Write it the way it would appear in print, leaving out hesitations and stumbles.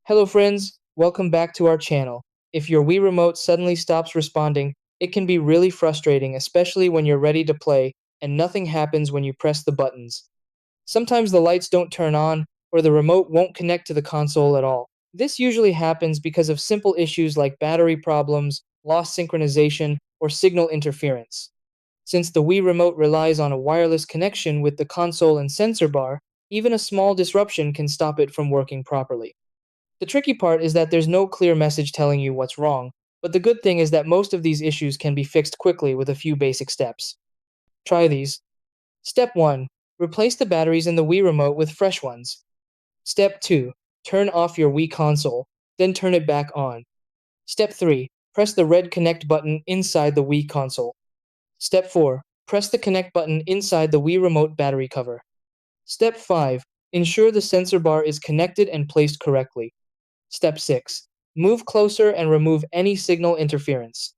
Hello friends, welcome back to our channel. If your Wii Remote suddenly stops responding, it can be really frustrating, especially when you're ready to play and nothing happens when you press the buttons. Sometimes the lights don't turn on, or the remote won't connect to the console at all. This usually happens because of simple issues like battery problems, lost synchronization, or signal interference. Since the Wii Remote relies on a wireless connection with the console and sensor bar, even a small disruption can stop it from working properly. The tricky part is that there's no clear message telling you what's wrong, but the good thing is that most of these issues can be fixed quickly with a few basic steps. Try these. Step 1. Replace the batteries in the Wii Remote with fresh ones. Step 2. Turn off your Wii console, then turn it back on. Step 3. Press the red connect button inside the Wii console. Step 4. Press the connect button inside the Wii Remote battery cover. Step 5. Ensure the sensor bar is connected and placed correctly. Step 6. Move closer and remove any signal interference.